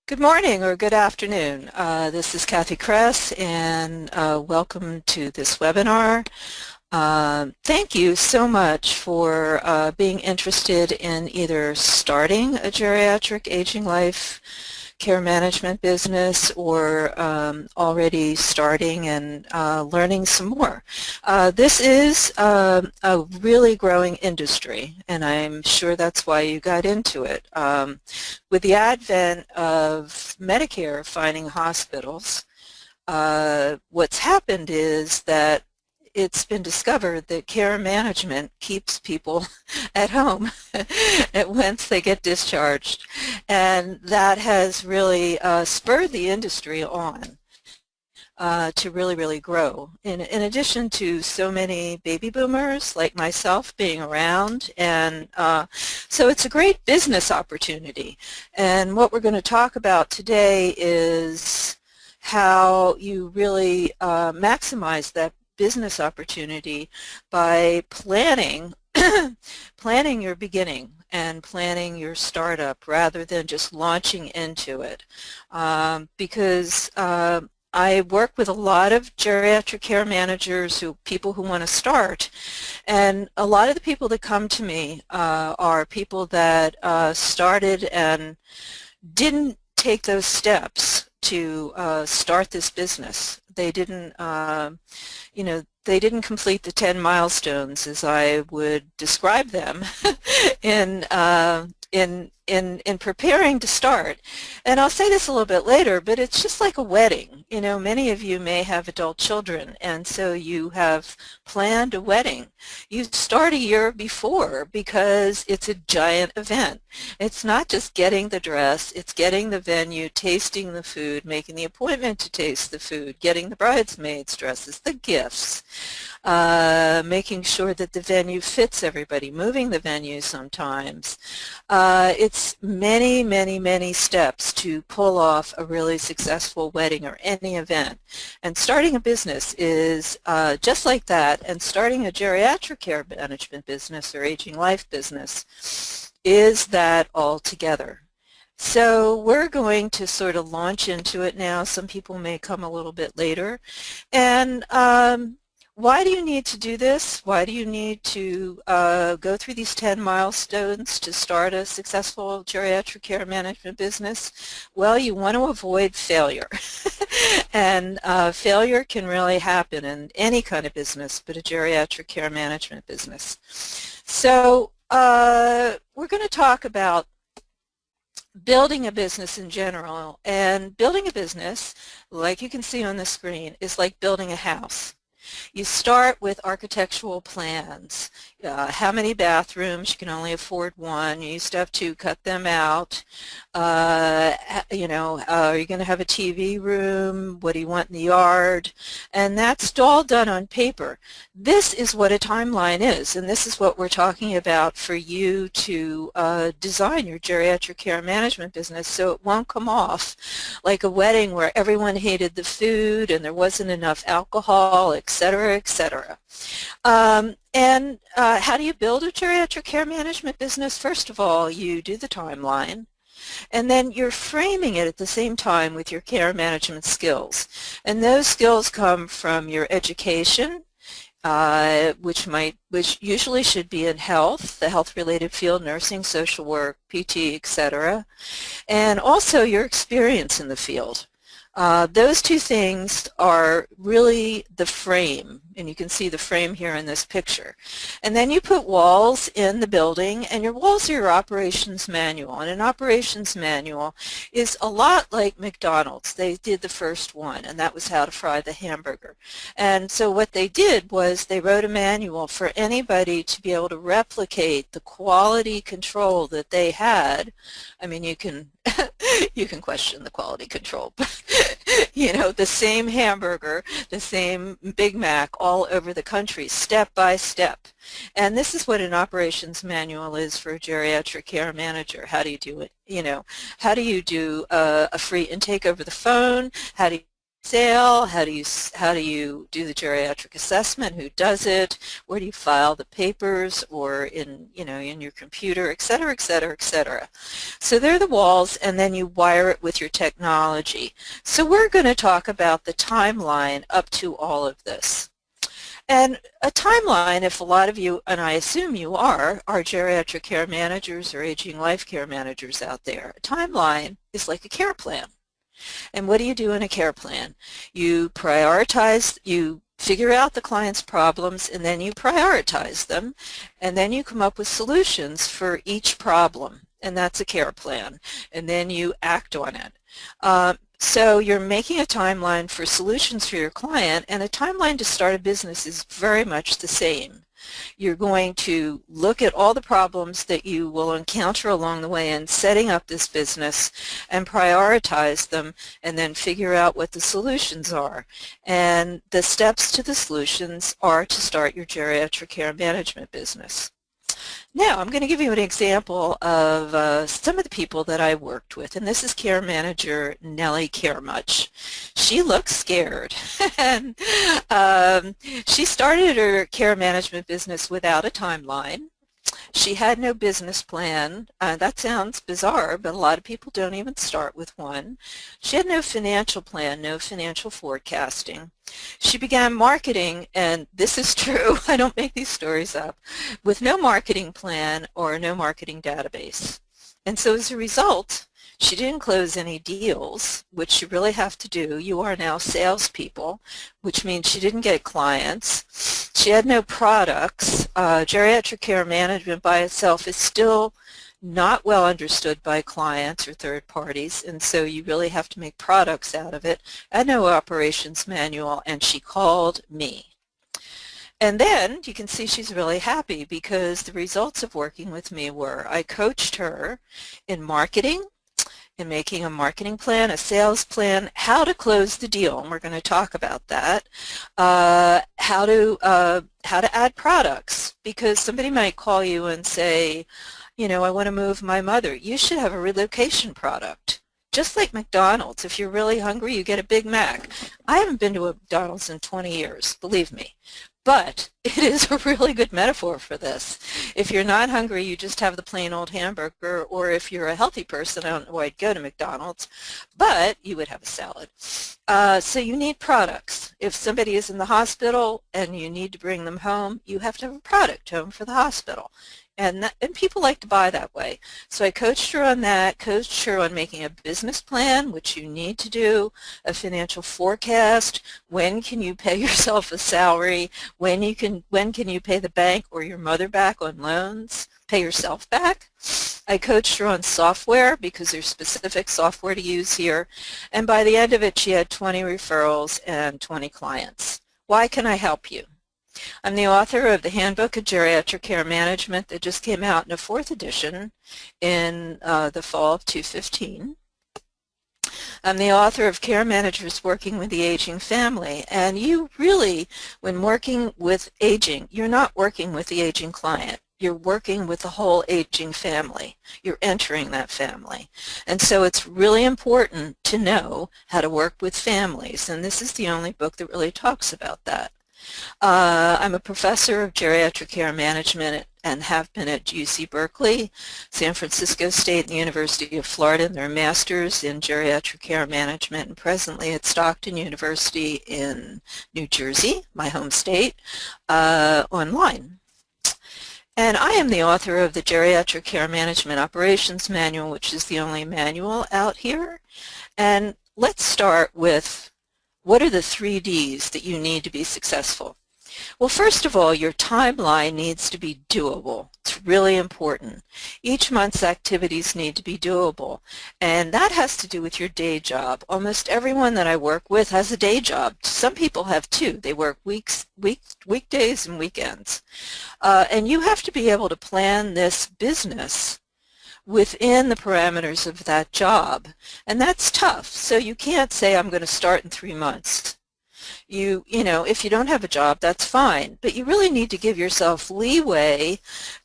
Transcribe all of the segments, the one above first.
Good morning or good afternoon. This is Kathy Kress, and welcome to this webinar. Thank you so much for being interested in either starting a geriatric aging life care management business or already starting and learning some more. This is a really growing industry, and I'm sure that's why you got into it. With the advent of Medicare finding hospitals, what's happened is that it's been discovered that care management keeps people at home once they get discharged, and that has really spurred the industry on to really grow. In addition to so many baby boomers like myself being around, and so it's a great business opportunity. And what we're going to talk about today is how you really maximize that business opportunity by planning planning your beginning and planning your startup rather than just launching into it, because I work with a lot of geriatric care managers, people who want to start, and a lot of the people that come to me are people that started and didn't take those steps to start this business. They didn't, they didn't complete the 10 milestones as I would describe them in, in preparing to start. And I'll say this a little bit later, but it's just like a wedding. You know, many of you may have adult children, and so you have planned a wedding. You start a year before because it's a giant event. It's not just getting the dress, it's getting the venue, tasting the food, making the appointment to taste the food, getting the bridesmaids' dresses, the gifts, making sure that the venue fits everybody, moving the venue sometimes. It's many steps to pull off a really successful wedding or any event. And starting a business is just like that, and starting a geriatric care management business or aging life business is that altogether. So we're going to sort of launch into it now. Some people may come a little bit later. And why do you need to do this? Why do you need to go through these 10 milestones to start a successful geriatric care management business? Well, you want to avoid failure. And failure can really happen in any kind of business, but a geriatric care management business. So we're going to talk about building a business in general. And building a business, like you can see on the screen, is like building a house. You start with architectural plans. How many bathrooms? You can only afford one. You used to have two, cut them out. Are you going to have a TV room? What do you want in the yard? And that's all done on paper. This is what a timeline is, and this is what we're talking about for you to design your geriatric care management business so it won't come off like a wedding where everyone hated the food and there wasn't enough alcohol, etc., etc. And how do you build a geriatric care management business? First of all, you do the timeline, and then you're framing it at the same time with your care management skills. And those skills come from your education, which usually should be in health, the health-related field, nursing, social work, PT, etc., and also your experience in the field. Those two things are really the frame, and you can see the frame here in this picture. And then you put walls in the building, and your walls are your operations manual. And an operations manual is a lot like McDonald's. They did the first one, and that was how to fry the hamburger. And so what they did was they wrote a manual for anybody to be able to replicate the quality control that they had. I mean, you can you can question the quality control, but the same hamburger, the same Big Mac all over the country, step by step. And this is what an operations manual is for a geriatric care manager. How do you do it? How do you do a free intake over the phone? How do sale? How do you do the geriatric assessment? Who does it? Where do you file the papers, or in your computer, et cetera, et cetera, et cetera. So they're the walls, and then you wire it with your technology. So we're going to talk about the timeline up to all of this. And a timeline, if a lot of you, and I assume you are geriatric care managers or aging life care managers out there, a timeline is like a care plan. And what do you do in a care plan? You prioritize, you figure out the client's problems, and then you prioritize them, and then you come up with solutions for each problem, and that's a care plan, and then you act on it. So you're making a timeline for solutions for your client, and a timeline to start a business is very much the same. You're going to look at all the problems that you will encounter along the way in setting up this business and prioritize them, and then figure out what the solutions are. And the steps to the solutions are to start your geriatric care management business. Now, I'm going to give you an example of some of the people that I worked with, and this is care manager Nellie Caremuch. She looks scared, and she started her care management business without a timeline. She had no business plan. That sounds bizarre, but a lot of people don't even start with one. She had no financial plan, no financial forecasting. She began marketing, and this is true, I don't make these stories up, with no marketing plan or no marketing database. And so as a result, she didn't close any deals, which you really have to do. You are now salespeople, which means she didn't get clients. She had no products. Geriatric care management by itself is still not well understood by clients or third parties, and so you really have to make products out of it. And no operations manual, and she called me. And then you can see she's really happy, because the results of working with me were I coached her in marketing, in making a marketing plan, a sales plan, how to close the deal, and we're going to talk about that, how to add products, because somebody might call you and say, I want to move my mother. You should have a relocation product. Just like McDonald's, if you're really hungry, you get a Big Mac. I haven't been to a McDonald's in 20 years, believe me. But it is a really good metaphor for this. If you're not hungry, you just have the plain old hamburger, or if you're a healthy person, I don't know why I'd go to McDonald's, but you would have a salad. So you need products. If somebody is in the hospital and you need to bring them home, you have to have a product home for the hospital. And people like to buy that way. So I coached her on that, coached her on making a business plan, which you need to do, a financial forecast, when can you pay yourself a salary, when can you pay the bank or your mother back on loans, pay yourself back. I coached her on software, because there's specific software to use here, and by the end of it she had 20 referrals and 20 clients. Why can I help you? I'm the author of the Handbook of Geriatric Care Management that just came out in a 4th edition in the fall of 2015. I'm the author of Care Managers Working with the Aging Family, and you really, when working with aging, you're not working with the aging client. You're working with the whole aging family. You're entering that family. And so it's really important to know how to work with families, and this is the only book that really talks about that. I'm a professor of geriatric care management and have been at UC Berkeley, San Francisco State, and the University of Florida in their masters in geriatric care management, and presently at Stockton University in New Jersey, my home state, online. And I am the author of the Geriatric Care Management Operations Manual, which is the only manual out here. And let's start with, what are the 3 Ds that you need to be successful? Well, first of all, your timeline needs to be doable. It's really important. Each month's activities need to be doable, and that has to do with your day job. Almost everyone that I work with has a day job. Some people have 2. They work weekdays and weekends. And you have to be able to plan this business within the parameters of that job, and that's tough. So you can't say, I'm going to start in 3 months. You know, if you don't have a job, that's fine, but you really need to give yourself leeway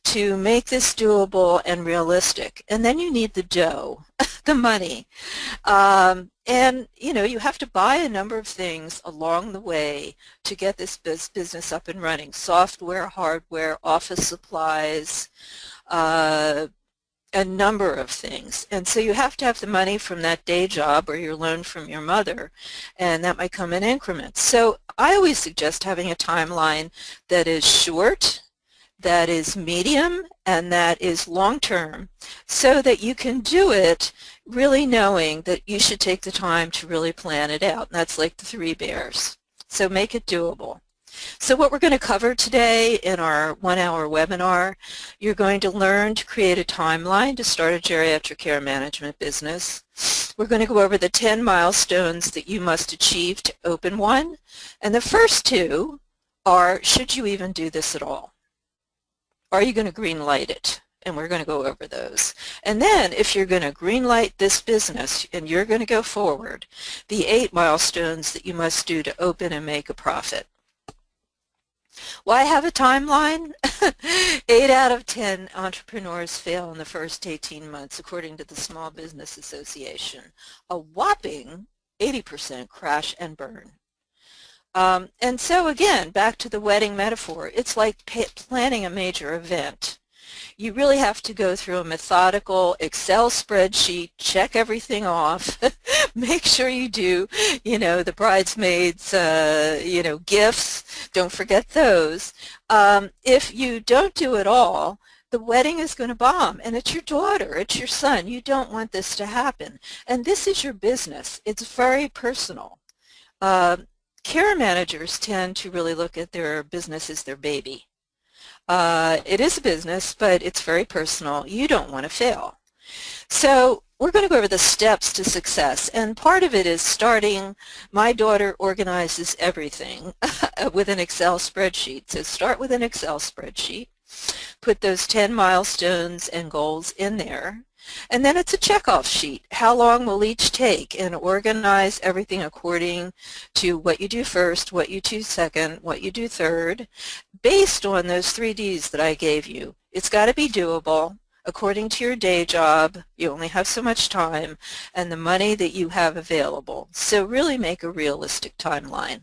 to make this doable and realistic. And then you need the dough, the money. And, you know, you have to buy a number of things along the way to get this business up and running. Software, hardware, office supplies, a number of things. And so you have to have the money from that day job or your loan from your mother, and that might come in increments. So I always suggest having a timeline that is short, that is medium, and that is long-term, so that you can do it really knowing that you should take the time to really plan it out. And that's like the 3 bears. So make it doable. So what we're going to cover today in our 1-hour webinar, you're going to learn to create a timeline to start a geriatric care management business. We're going to go over the 10 milestones that you must achieve to open one. And the first 2 are, should you even do this at all? Are you going to green light it? And we're going to go over those. And then if you're going to green light this business and you're going to go forward, the 8 milestones that you must do to open and make a profit. Why have a timeline? 8 out of 10 entrepreneurs fail in the first 18 months, according to the Small Business Association. A whopping 80% crash and burn. And so again, back to the wedding metaphor, it's like planning a major event. You really have to go through a methodical Excel spreadsheet, check everything off, make sure you do, you know, the bridesmaids, you know, gifts, don't forget those. If you don't do it all, the wedding is going to bomb, and it's your daughter, it's your son. You don't want this to happen. And this is your business. It's very personal. Care managers tend to really look at their business as their baby. It is a business, but it's very personal. You don't want to fail. So we're going to go over the steps to success, and part of it is starting. My daughter organizes everything with an Excel spreadsheet. So start with an Excel spreadsheet, put those 10 milestones and goals in there, and then it's a checkoff sheet. How long will each take? And organize everything according to what you do first, what you do second, what you do third, based on those 3 Ds that I gave you. It's got to be doable according to your day job. You only have so much time and the money that you have available. So really make a realistic timeline.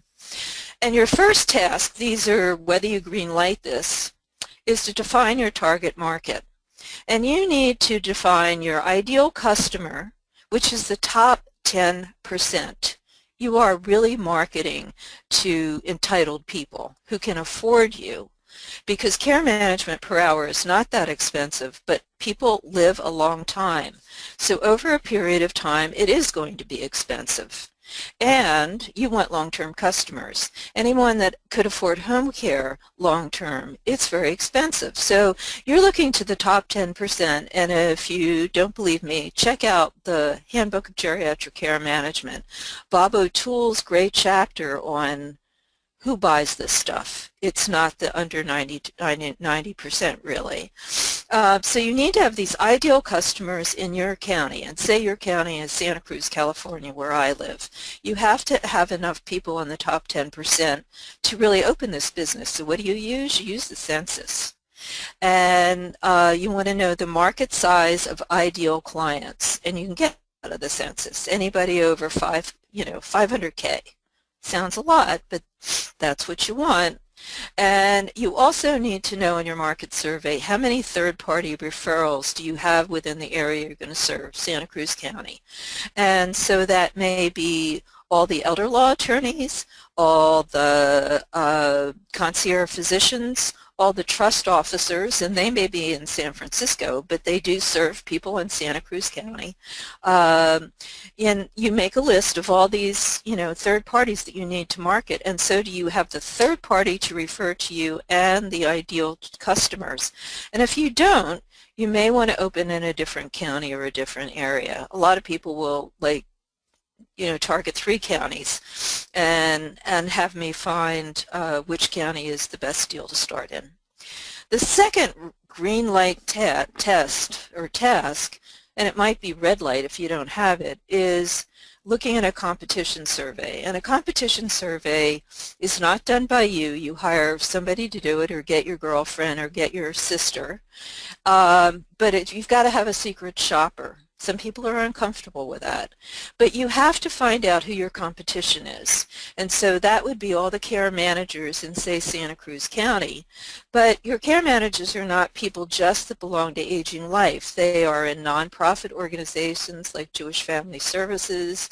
And your first task, these are whether you green light this, is to define your target market. And you need to define your ideal customer, which is the top 10%. You are really marketing to entitled people who can afford you, because care management per hour is not that expensive, but people live a long time. So over a period of time, it is going to be expensive. And you want long-term customers. Anyone that could afford home care long-term, it's very expensive. So you're looking to the top 10%, and if you don't believe me, check out the Handbook of Geriatric Care Management. Bob O'Toole's great chapter on who buys this stuff. It's not the under 90% really. So you need to have these ideal customers in your county, and say your county is Santa Cruz, California, where I live. You have to have enough people in the top 10% to really open this business. So what do you use? You use the census. And you want to know the market size of ideal clients, and you can get out of the census. Anybody over 500K. Sounds a lot, but that's what you want. And you also need to know in your market survey, how many third-party referrals do you have within the area you're going to serve, Santa Cruz County. And so that may be all the elder law attorneys, all the concierge physicians, all the trust officers, and they may be in San Francisco, but they do serve people in Santa Cruz County. And you make a list of all these, third parties that you need to market, and so do you have the third party to refer to you and the ideal customers. And if you don't, you may want to open in a different county or a different area. A lot of people will target 3 counties and have me find which county is the best deal to start in. The second green light test or task, and it might be red light if you don't have it, is looking at a competition survey. And a competition survey is not done by you. You hire somebody to do it, or get your girlfriend or get your sister. But you've got to have a secret shopper. Some people are uncomfortable with that. But you have to find out who your competition is. And so that would be all the care managers in, say, Santa Cruz County. But your care managers are not people just that belong to Aging Life. They are in nonprofit organizations like Jewish Family Services.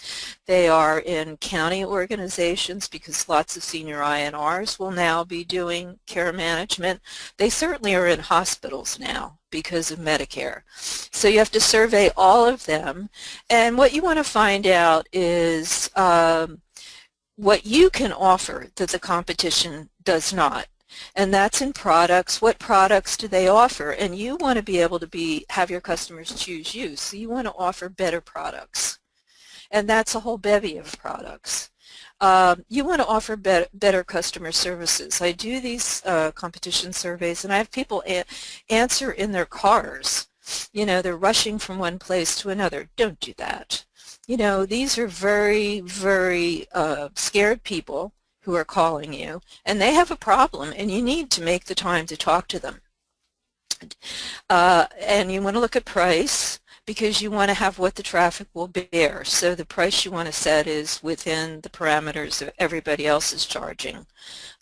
They are in county organizations because lots of senior INRs will now be doing care management. They certainly are in hospitals now because of Medicare. So you have to survey all of them, and what you want to find out is what you can offer that the competition does not. And that's in products. What products do they offer? And you want to be able to have your customers choose you. So you want to offer better products. And that's a whole bevy of products. You want to offer better customer services. I do these competition surveys, and I have people answer in their cars. You know, they're rushing from one place to another. Don't do that. You know, these are very, very scared people who are calling you, and they have a problem, and you need to make the time to talk to them. And you want to look at price, because you want to have what the traffic will bear. So the price you want to set is within the parameters of everybody else is charging.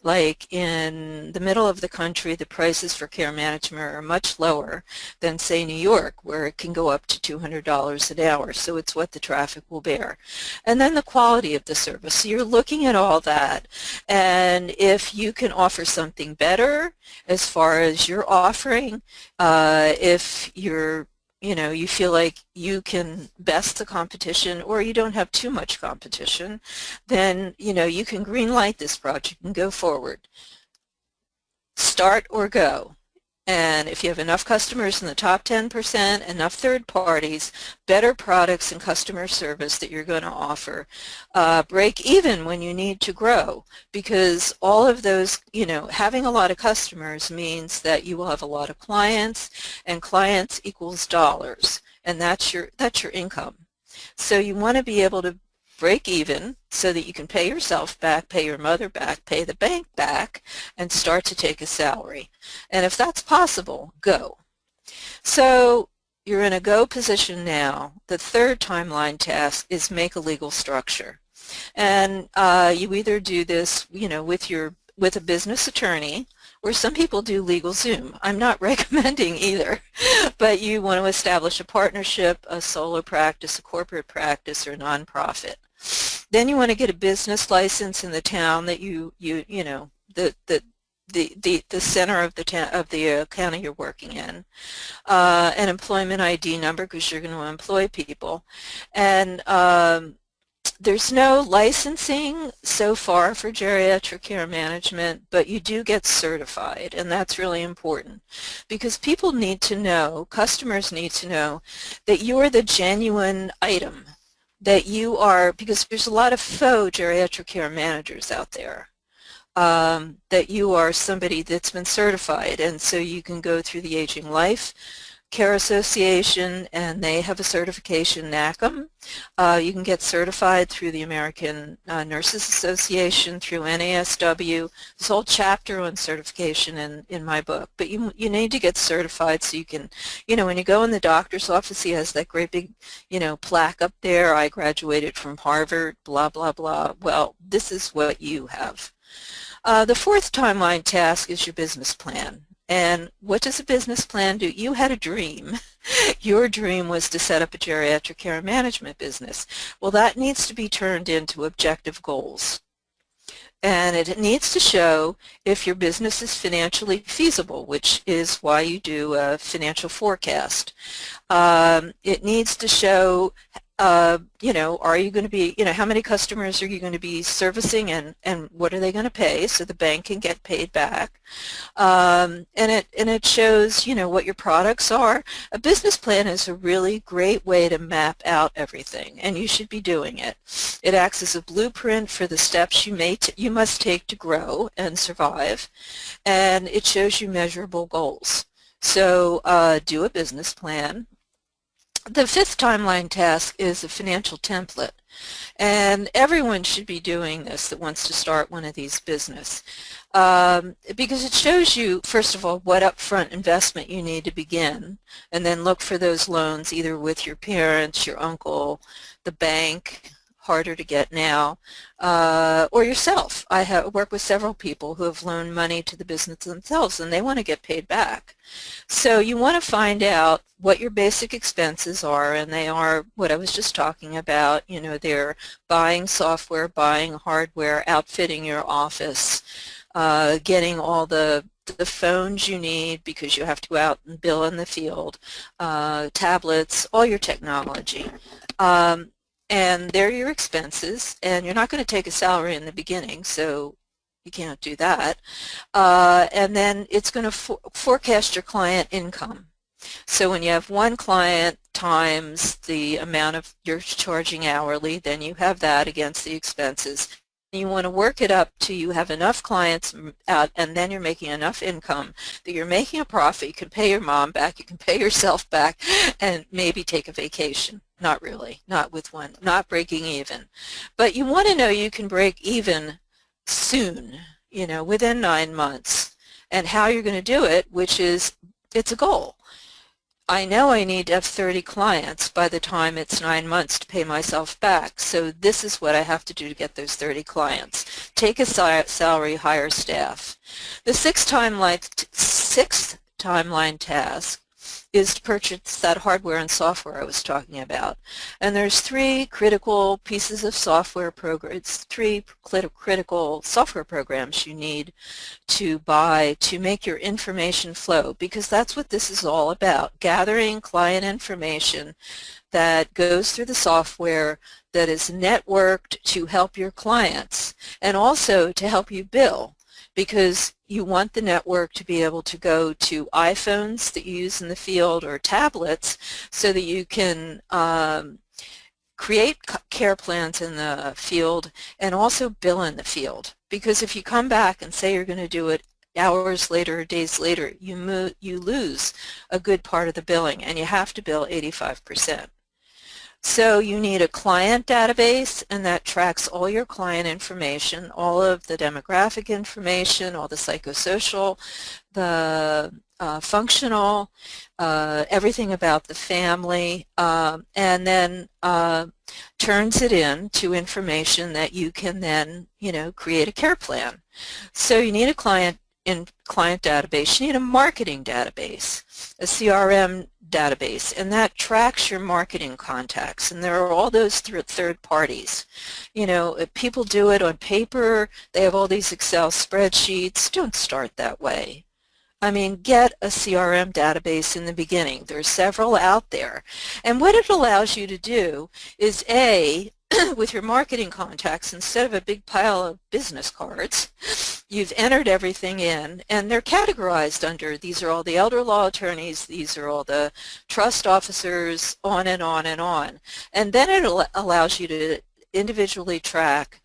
Like in the middle of the country, the prices for care management are much lower than, say, New York, where it can go up to $200 an hour. So it's what the traffic will bear. And then the quality of the service. So you're looking at all that. And if you can offer something better as far as your offering, if you feel like you can best the competition, or you don't have too much competition, then you can green light this project and go forward. Start or go. And if you have enough customers in the top 10%, enough third parties, better products and customer service that you're going to offer, break even when you need to grow, because all of those, having a lot of customers means that you will have a lot of clients, and clients equals dollars, and that's your income. So you want to be able to break even so that you can pay yourself back, pay your mother back, pay the bank back, and start to take a salary. And if that's possible, go. So you're in a go position now. The third timeline task is make a legal structure. And you either do this, with a business attorney, or some people do legal Zoom. I'm not recommending either, but you want to establish a partnership, a solo practice, a corporate practice, or a nonprofit. Then you want to get a business license in the town that the center of the town, of the county you're working in, an employment ID number because you're going to employ people, and there's no licensing so far for geriatric care management, but you do get certified, and that's really important because people need to know, customers need to know, that you're the genuine item, that you are, because there's a lot of faux geriatric care managers out there, that you are somebody that's been certified, and so you can go through the Aging Life Care Association, and they have a certification, NACM. You can get certified through the American Nurses Association, through NASW. There's a whole chapter on certification in my book. But you need to get certified so you can, when you go in the doctor's office, he has that great big, plaque up there, I graduated from Harvard, blah, blah, blah. Well, this is what you have. The fourth timeline task is your business plan. And what does a business plan do? You had a dream. Your dream was to set up a geriatric care management business. Well, that needs to be turned into objective goals. And it needs to show if your business is financially feasible, which is why you do a financial forecast. It needs to show are you going to be, how many customers are you going to be servicing, and what are they going to pay so the bank can get paid back. And it shows, what your products are. A business plan is a really great way to map out everything, and you should be doing it. It acts as a blueprint for the steps you must take to grow and survive, and it shows you measurable goals. So do a business plan. The fifth timeline task is a financial template. And everyone should be doing this that wants to start one of these business, because it shows you, first of all, what upfront investment you need to begin, and then look for those loans either with your parents, your uncle, the bank, harder to get now, or yourself. I have worked with several people who have loaned money to the business themselves, and they want to get paid back. So you want to find out what your basic expenses are, and they are what I was just talking about. You know, they're buying software, buying hardware, outfitting your office, getting all the phones you need because you have to go out and bill in the field, tablets, all your technology. And they're your expenses, and you're not going to take a salary in the beginning, so you can't do that. And then it's going to forecast your client income. So when you have one client times the amount of you're charging hourly, then you have that against the expenses. You want to work it up till you have enough clients out, and then you're making enough income that you're making a profit. You can pay your mom back, you can pay yourself back, and maybe take a vacation. Not really, not with one, not breaking even. But you want to know you can break even soon, you know, within 9 months, and how you're going to do it, which is, it's a goal. I know I need to have 30 clients by the time it's 9 months to pay myself back. So this is what I have to do to get those 30 clients. Take a salary, hire staff. The sixth timeline task is to purchase that hardware and software I was talking about. And there's three critical pieces of software programs, three critical software programs you need to buy to make your information flow, because that's what this is all about, gathering client information that goes through the software that is networked to help your clients and also to help you bill, because you want the network to be able to go to iPhones that you use in the field or tablets so that you can create care plans in the field and also bill in the field. Because if you come back and say you're going to do it hours later or days later, you lose a good part of the billing, and you have to bill 85%. So you need a client database, and that tracks all your client information, all of the demographic information, all the psychosocial, the functional, everything about the family, and then turns it into information that you can then, you know, create a care plan. So you need a client database. You need a marketing database, a CRM database, and that tracks your marketing contacts. And there are all those third parties. You know, if people do it on paper, they have all these Excel spreadsheets. Don't start that way. I mean, get a CRM database in the beginning. There are several out there. And what it allows you to do is, A, with your marketing contacts, instead of a big pile of business cards, you've entered everything in, and they're categorized under, these are all the elder law attorneys, these are all the trust officers, on and on and on. And then it allows you to individually track,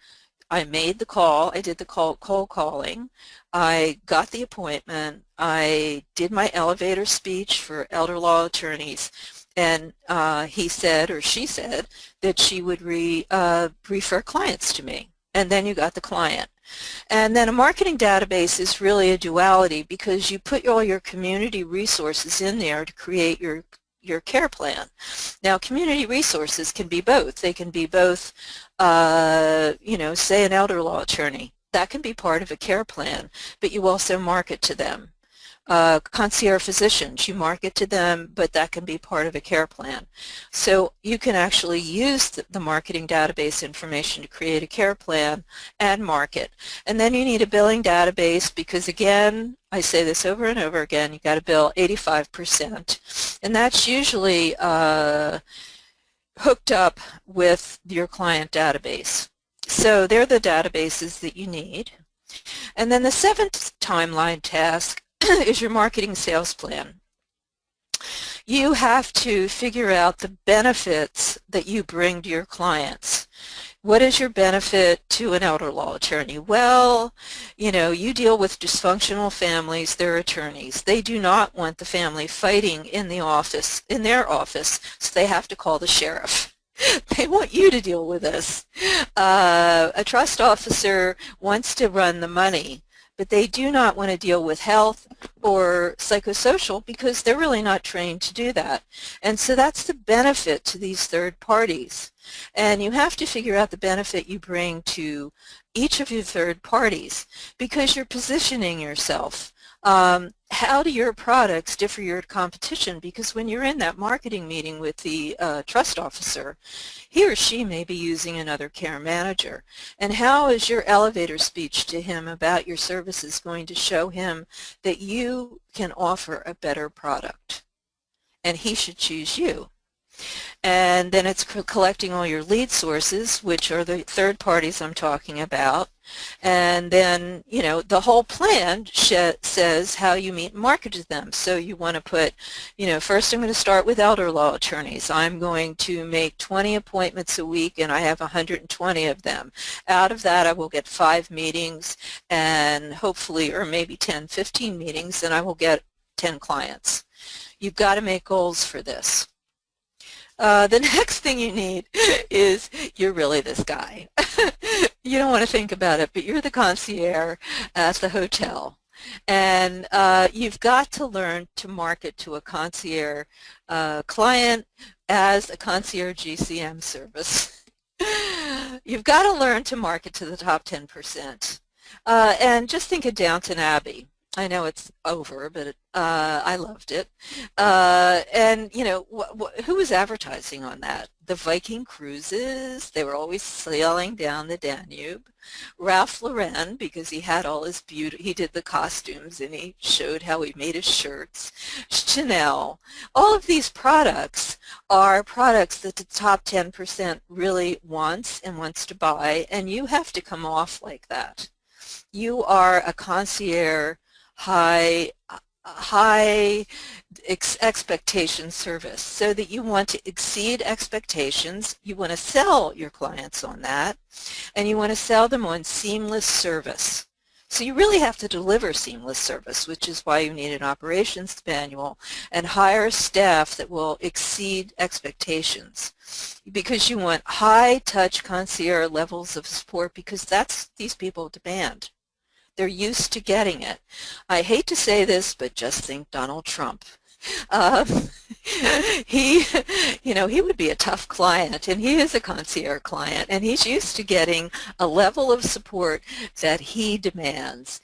I made the call, I did the cold calling, I got the appointment, I did my elevator speech for elder law attorneys, and he said, or she said, that she would refer clients to me. And then you got the client. And then a marketing database is really a duality, because you put all your community resources in there to create your care plan. Now, community resources can be both. They can be both, you know, say an elder law attorney. That can be part of a care plan, but you also market to them. Concierge physicians, you market to them, but that can be part of a care plan. So you can actually use the marketing database information to create a care plan and market. And then you need a billing database, because again, I say this over and over again, you got to bill 85%. And that's usually hooked up with your client database. So they're the databases that you need. And then the seventh timeline task is your marketing sales plan. You have to figure out the benefits that you bring to your clients. What is your benefit to an elder law attorney? Well, you know, you deal with dysfunctional families, they're attorneys. They do not want the family fighting in the office, in their office, so they have to call the sheriff. They want you to deal with this. A trust officer wants to run the money, but they do not want to deal with health or psychosocial because they're really not trained to do that. And so that's the benefit to these third parties. And you have to figure out the benefit you bring to each of your third parties because you're positioning yourself. How do your products differ your competition? Because when you're in that marketing meeting with the trust officer, he or she may be using another care manager. And how is your elevator speech to him about your services going to show him that you can offer a better product? And he should choose you. And then it's collecting all your lead sources, which are the third parties I'm talking about. And then, you know, the whole plan says how you meet and market to them. So you want to put, you know, first I'm going to start with elder law attorneys. I'm going to make 20 appointments a week and I have 120 of them. Out of that I will get 5 meetings and hopefully, or maybe 10, 15 meetings, and I will get 10 clients. You've got to make goals for this. The next thing you need is you're really this guy. You don't want to think about it, but you're the concierge at the hotel. And you've got to learn to market to a concierge client as a concierge GCM service. You've got to learn to market to the top 10%. And just think of Downton Abbey. I know it's over, but I loved it. And, you know, who was advertising on that? The Viking cruises. They were always sailing down the Danube. Ralph Lauren, because he had all his beauty, he did the costumes and he showed how he made his shirts. Chanel. All of these products are products that the top 10% really wants and wants to buy, and you have to come off like that. You are a concierge high expectation service, so that you want to exceed expectations, you want to sell your clients on that, and you want to sell them on seamless service. So you really have to deliver seamless service, which is why you need an operations manual and hire staff that will exceed expectations, because you want high-touch concierge levels of support, because that's these people demand. They're used to getting it. I hate to say this, but just think Donald Trump. You know, he would be a tough client, and he is a concierge client, and he's used to getting a level of support that he demands,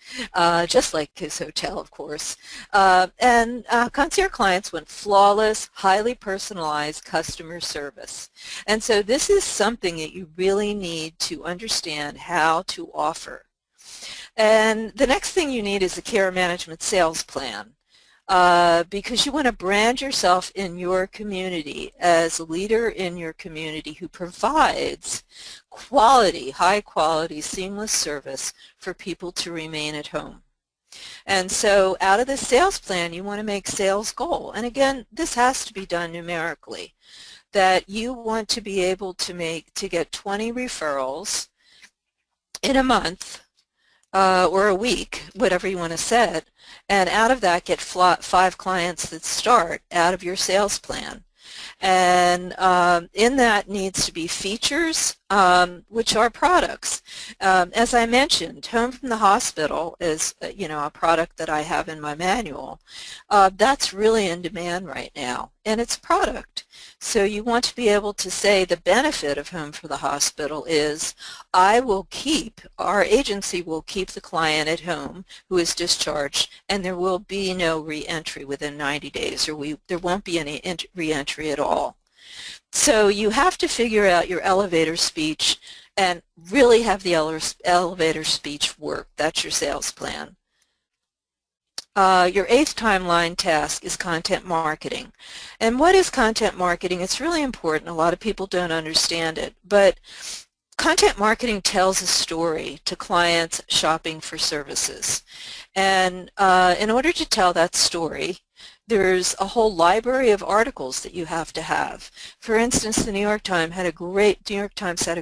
just like his hotel, of course. And concierge clients want flawless, highly personalized customer service. And so this is something that you really need to understand how to offer. And the next thing you need is a care management sales plan, because you want to brand yourself in your community as a leader in your community who provides quality, high quality, seamless service for people to remain at home. And so out of the sales plan, you want to make sales goal. And again, this has to be done numerically, that you want to be able to get 20 referrals in a month, or a week, whatever you want to set, and out of that get 5 clients that start out of your sales plan. And in that needs to be features, which are products. As I mentioned, Home from the Hospital is, you know, a product that I have in my manual. That's really in demand right now, and it's a product. So you want to be able to say the benefit of Home for the Hospital is our agency will keep the client at home who is discharged, and there will be no reentry within 90 days, or there won't be any reentry at all. So you have to figure out your elevator speech and really have the elevator speech work. That's your sales plan. Your 8th timeline task is content marketing. And what is content marketing? It's really important. A lot of people don't understand it. But content marketing tells a story to clients shopping for services. And in order to tell that story, There's a whole library of articles that you have to have. For instance, the New York Times had a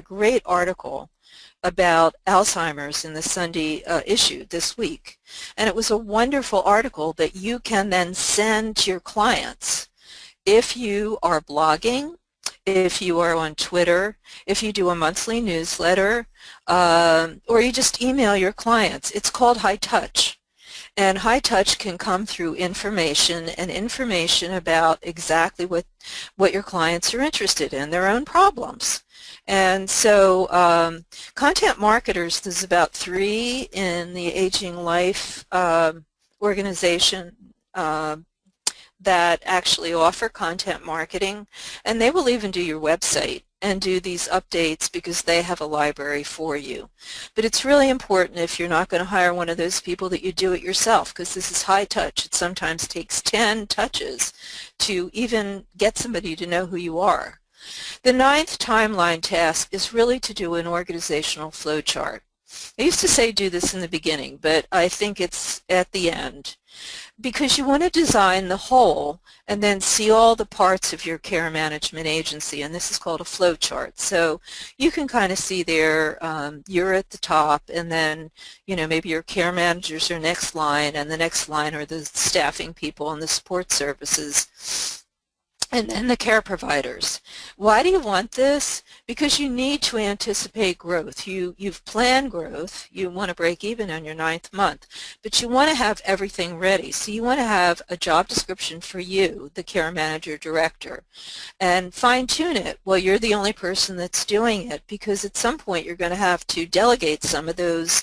great article about Alzheimer's in the Sunday issue this week. And it was a wonderful article that you can then send to your clients. If you are blogging, if you are on Twitter, if you do a monthly newsletter, or you just email your clients, it's called high touch. And high touch can come through information and information about exactly what your clients are interested in, their own problems. And so content marketers, there's about 3 in the Aging Life organization that actually offer content marketing, and they will even do your website and do these updates because they have a library for you. But it's really important, if you're not going to hire one of those people, that you do it yourself, because this is high touch. It sometimes takes 10 touches to even get somebody to know who you are. The 9th timeline task is really to do an organizational flow chart. I used to say do this in the beginning, but I think it's at the end, because you want to design the whole and then see all the parts of your care management agency, and this is called a flow chart. So you can kind of see there, you're at the top, and then maybe your care managers are next line, and the next line are the staffing people and the support services, and then the care providers. Why do you want this? Because you need to anticipate growth. You've planned growth. You want to break even on your 9th month, but you want to have everything ready. So you want to have a job description for you, the care manager director, and fine-tune it. Well, you're the only person that's doing it, because at some point you're going to have to delegate some of those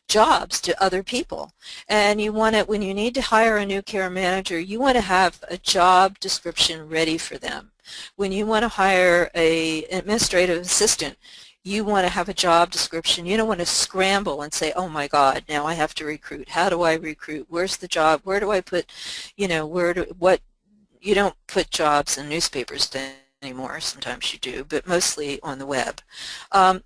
jobs to other people. And you want it, when you need to hire a new care manager, you want to have a job description ready for them. When you want to hire an administrative assistant, you want to have a job description. You don't want to scramble and say, oh my God, now I have to recruit. How do I recruit? Where's the job? Where do I put, you don't put jobs in newspapers anymore. Sometimes you do, but mostly on the web.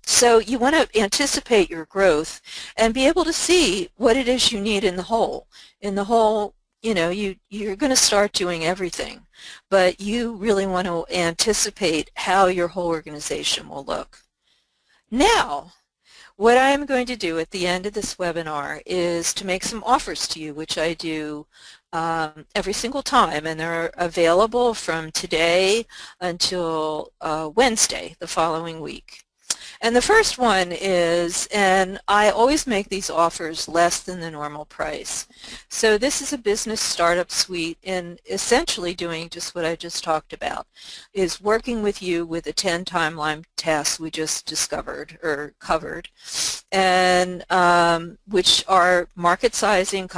So you want to anticipate your growth and be able to see what it is you need in the whole. In the whole, you're going to start doing everything, but you really want to anticipate how your whole organization will look. Now, what I am going to do at the end of this webinar is to make some offers to you, which I do every single time, and they're available from today until Wednesday the following week. And the first one is, and I always make these offers less than the normal price. So this is a business startup suite, and essentially doing just what I just talked about, is working with you with the 10 timeline tasks we just discovered or covered, and which are market sizing.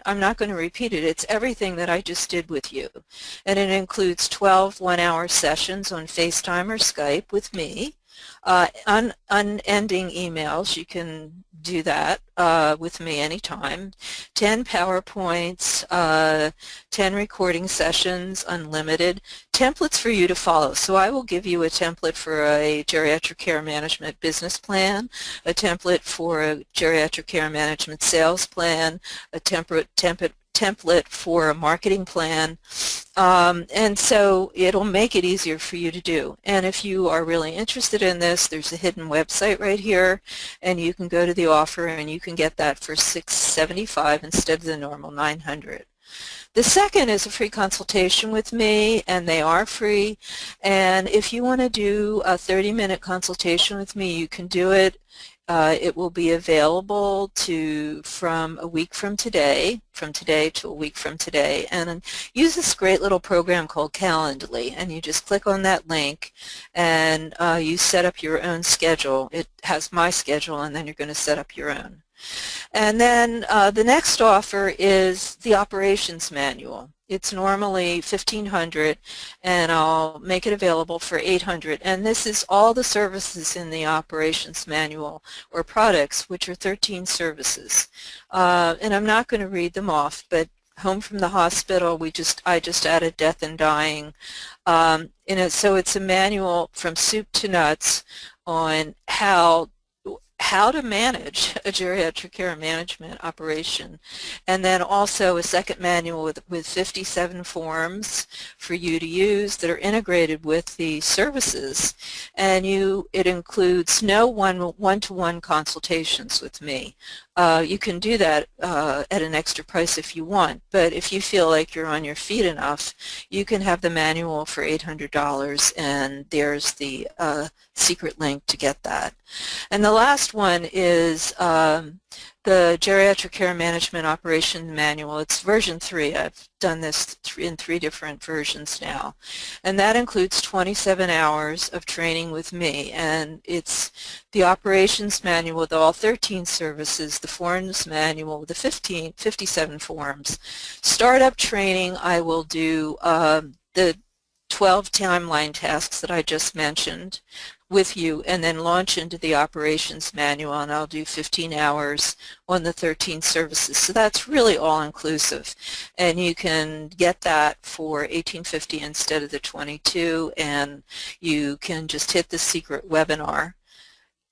I'm not going to repeat it. It's everything that I just did with you. And it includes 12 one-hour sessions on FaceTime or Skype with me, unending emails. You can do that with me anytime. 10 PowerPoints, 10 recording sessions, unlimited, templates for you to follow. So I will give you a template for a geriatric care management business plan, a template for a geriatric care management sales plan, a template for a marketing plan, and so it'll make it easier for you to do. And if you are really interested in this, there's a hidden website right here, and you can go to the offer and you can get that for $675 instead of the normal $900. The second is a free consultation with me, and they are free. And if you want to do a 30-minute consultation with me, you can do it. It will be available from a week from today to a week from today, and use this great little program called Calendly, and you just click on that link and you set up your own schedule. It has my schedule, and then you're going to set up your own. And then the next offer is the operations manual. It's normally $1,500, and I'll make it available for $800. And this is all the services in the operations manual, or products, which are 13 services. And I'm not going to read them off, but home from the hospital, I just added death and dying in it. So it's a manual from soup to nuts on how how to manage a geriatric care management operation, and then also a second manual with 57 forms for you to use that are integrated with the services, and it includes no one-to-one consultations with me. You can do that at an extra price if you want, but if you feel like you're on your feet enough, you can have the manual for $800, and there's the secret link to get that. And the last one is the Geriatric Care Management Operation Manual. It's version 3. I've done this in 3 different versions now. And that includes 27 hours of training with me. And it's the operations manual with all 13 services, the forms manual with the 57 forms. Startup training, I will do the 12 timeline tasks that I just mentioned with you, and then launch into the operations manual, and I'll do 15 hours on the 13 services. So that's really all-inclusive, and you can get that for $18.50 instead of the $22, and you can just hit the secret webinar.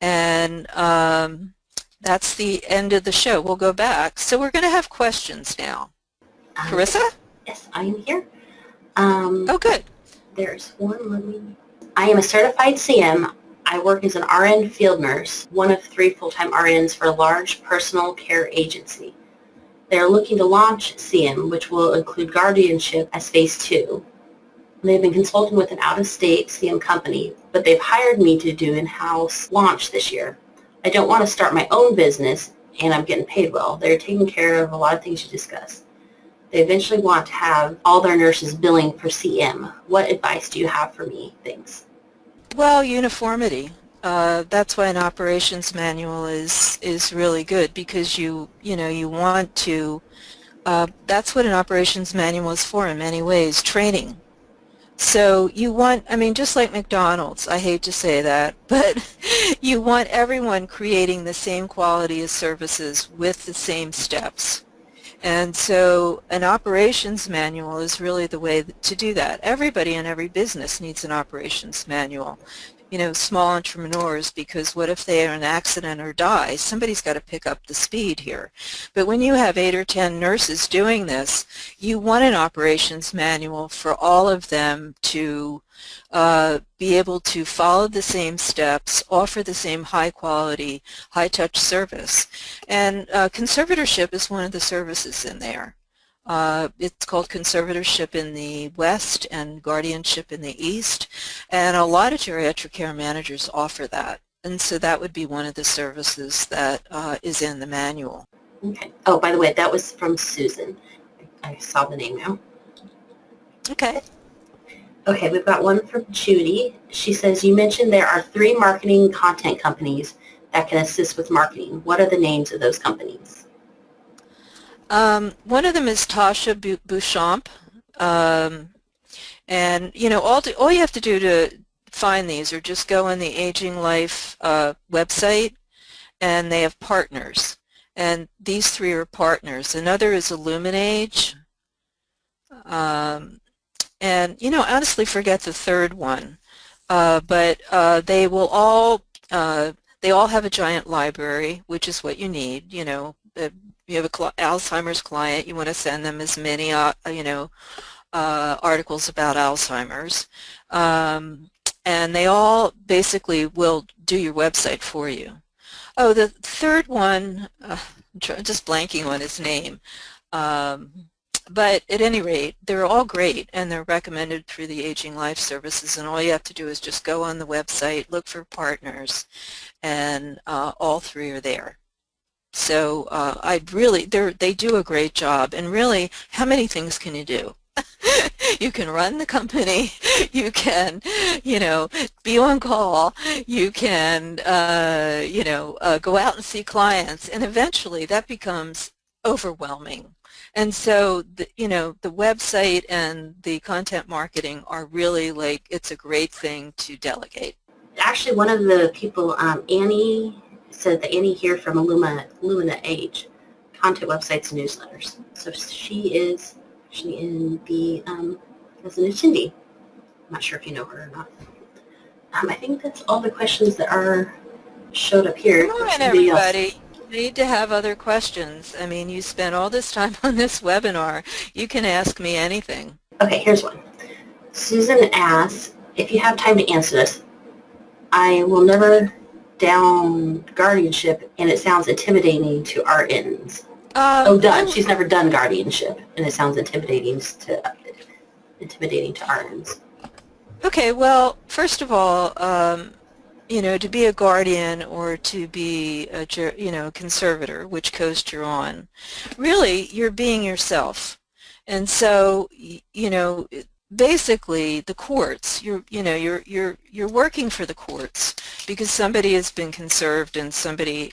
And that's the end of the show. We'll go back. So we're going to have questions now. Carissa? Yes, I am here. Oh, good. There's one. I am a certified CM. I work as an RN field nurse, one of 3 full-time RNs for a large personal care agency. They are looking to launch CM, which will include guardianship as phase 2. They've been consulting with an out-of-state CM company, but they've hired me to do in-house launch this year. I don't want to start my own business, and I'm getting paid well. They're taking care of a lot of things you discussed. They eventually want to have all their nurses billing for CM. What advice do you have for me? Thanks. Well, uniformity. That's why an operations manual is really good, because you want to. That's what an operations manual is for in many ways, training. So you want, I mean, just like McDonald's, I hate to say that, but you want everyone creating the same quality of services with the same steps. And so an operations manual is really the way to do that. Everybody in every business needs an operations manual. You know, small entrepreneurs, because what if they are in an accident or die? Somebody's got to pick up the speed here. But when you have 8 or 10 nurses doing this, you want an operations manual for all of them to be able to follow the same steps, offer the same high quality, high touch service. And conservatorship is one of the services in there. It's called conservatorship in the West and guardianship in the East, and a lot of geriatric care managers offer that, and so that would be one of the services that is in the manual. Okay. Oh, by the way, that was from Susan. I saw the name now. Okay. Okay, we've got one from Judy. She says, you mentioned there are 3 marketing content companies that can assist with marketing. What are the names of those companies? One of them is Tasha Bouchamp, and you know, all you have to do to find these are just go on the Aging Life website, and they have partners, and these 3 are partners. Another is Illuminage, and you know, honestly forget the third one, but they will all they all have a giant library, which is what you need. You know, you have a Alzheimer's client, you want to send them as many you know, articles about Alzheimer's, and they all basically will do your website for you. Oh, the third one, I'm just blanking on his name. But at any rate, they're all great, and they're recommended through the Aging Life Services, and all you have to do is just go on the website, look for partners, and all 3 are there. So they do a great job, and really, how many things can you do? You can run the company, you can, you know, be on call, you can, you know, go out and see clients, and eventually that becomes overwhelming. And so, you know, the website and the content marketing are really like, it's a great thing to delegate. Actually, one of the people, Annie, said that Annie here from Illumina Age, content websites and newsletters. So she is actually in the, as an attendee. I'm not sure if you know her or not. I think that's all the questions that are showed up Come here. If on, anybody else. everybody. You need to have other questions. I mean, you spent all this time on this webinar. You can ask me anything. Okay, here's one. Susan asks, if you have time to answer this, I will never down guardianship, and it sounds intimidating to RNs. She's never done guardianship, and it sounds intimidating to RNs. Okay, well, first of all, you know, to be a guardian or to be a, you know, conservator, which coast you're on, really, you're being yourself. And so, you know, basically the courts, you're working for the courts because somebody has been conserved and somebody,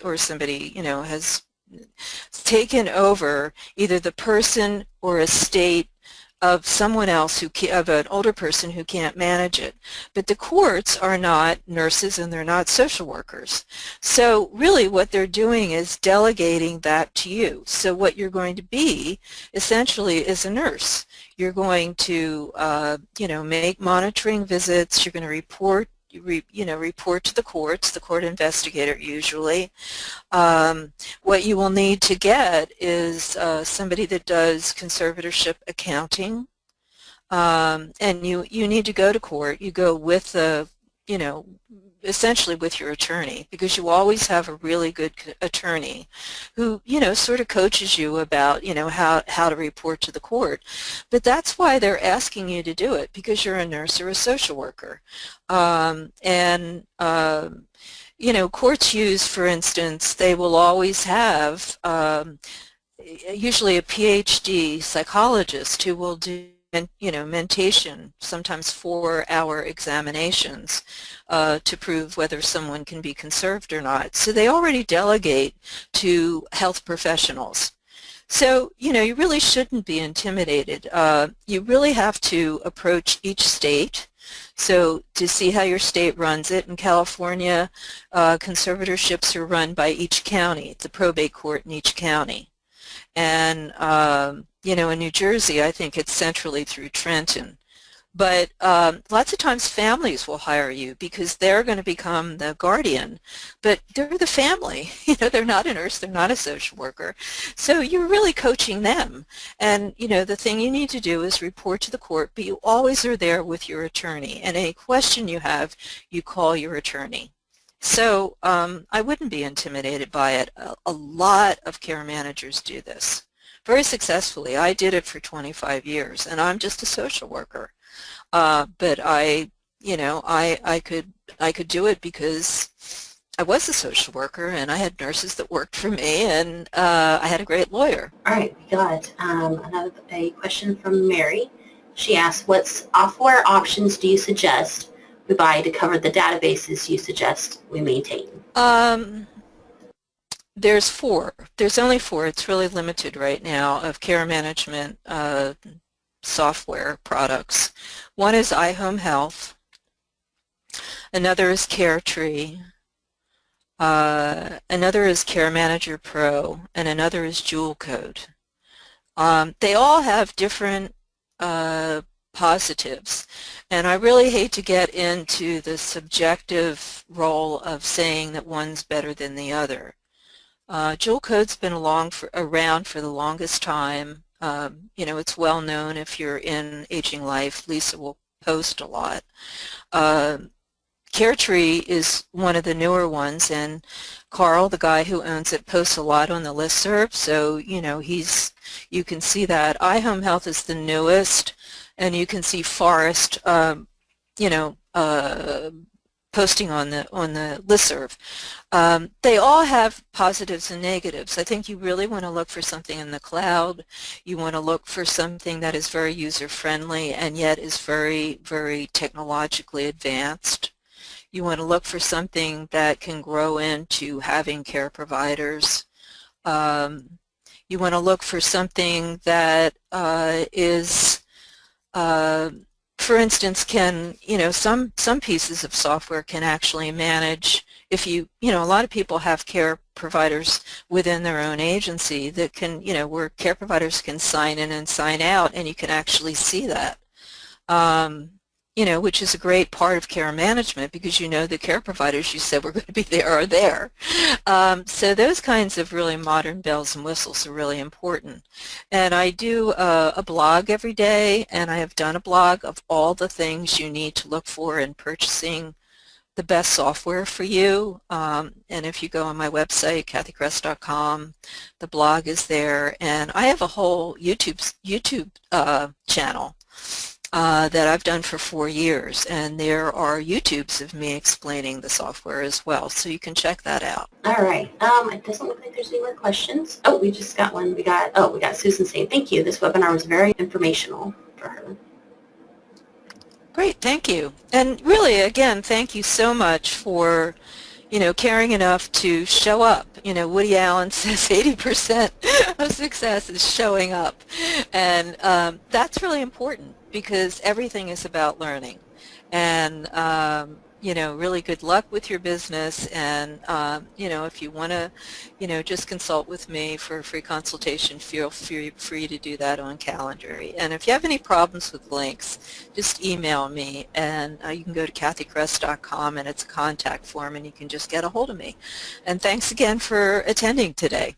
you know, has taken over either the person or estate of someone else of an older person who can't manage it. But the courts are not nurses and they're not social workers. So really what they're doing is delegating that to you. So what you're going to be essentially is a nurse. You're going to, you know, make monitoring visits. You're going to report to the courts, the court investigator usually. What you will need to get is somebody that does conservatorship accounting, and you need to go to court. You go with the, you know, essentially with your attorney, because you always have a really good attorney who, you know, sort of coaches you about, you know, how to report to the court. But that's why they're asking you to do it, because you're a nurse or a social worker. You know, courts use, for instance, they will always have usually a PhD psychologist who will do, you know, mentation, sometimes 4-hour examinations to prove whether someone can be conserved or not. So they already delegate to health professionals. So, you know, you really shouldn't be intimidated. You really have to approach each state. So to see how your state runs it. In California, conservatorships are run by each county, the probate court in each county. And, you know, in New Jersey, I think it's centrally through Trenton. But lots of times families will hire you because they're going to become the guardian, but they're the family. You know, they're not a nurse, they're not a social worker. So you're really coaching them. And, you know, the thing you need to do is report to the court, but you always are there with your attorney. And any question you have, you call your attorney. So I wouldn't be intimidated by it. A lot of care managers do this very successfully. I did it for 25 years, and I'm just a social worker. But you know, I could do it because I was a social worker and I had nurses that worked for me, and I had a great lawyer. All right, we got a question from Mary. She asked, what software options do you suggest we buy to cover the databases you suggest we maintain? There's 4. There's only 4. It's really limited right now of care management software products. One is iHome Health, another is Geriatric, another is Care Manager Pro, and another is Jewel Code. They all have different positives, and I really hate to get into the subjective role of saying that one's better than the other. Jewel Code's been around for the longest time. You know, it's well known if you're in Aging Life. Lisa will post a lot. Geriatric is one of the newer ones, and Carl, the guy who owns it, posts a lot on the listserv, so, you know, you can see that. iHome Health is the newest, and you can see Forrest, you know, posting on the listserv. They all have positives and negatives. I think you really want to look for something in the cloud. You want to look for something that is very user-friendly and yet is very, very technologically advanced. You want to look for something that can grow into having care providers. You want to look for something that is for instance, you know, some pieces of software can actually manage, if you know, a lot of people have care providers within their own agency that can, you know, where care providers can sign in and sign out, and you can actually see that. which is a great part of care management because you know the care providers you said were going to be there are there. So those kinds of really modern bells and whistles are really important. And I do a blog every day, and I have done a blog of all the things you need to look for in purchasing the best software for you. And if you go on my website, kathykress.com, the blog is there. And I have a whole YouTube channel that I've done for 4 years, and there are YouTubes of me explaining the software as well, so you can check that out. All right. It doesn't look like there's any more questions. Oh, we just got one. We got Susan saying, thank you. This webinar was very informational for her. Great, thank you. And really, again, thank you so much for caring enough to show up. Woody Allen says 80% of success is showing up. And that's really important because everything is about learning. And, really good luck with your business. And, if you want to, just consult with me for a free consultation, feel free to do that on Calendly. And if you have any problems with links, just email me. And you can go to kathykress.com, and it's a contact form, and you can just get a hold of me. And thanks again for attending today.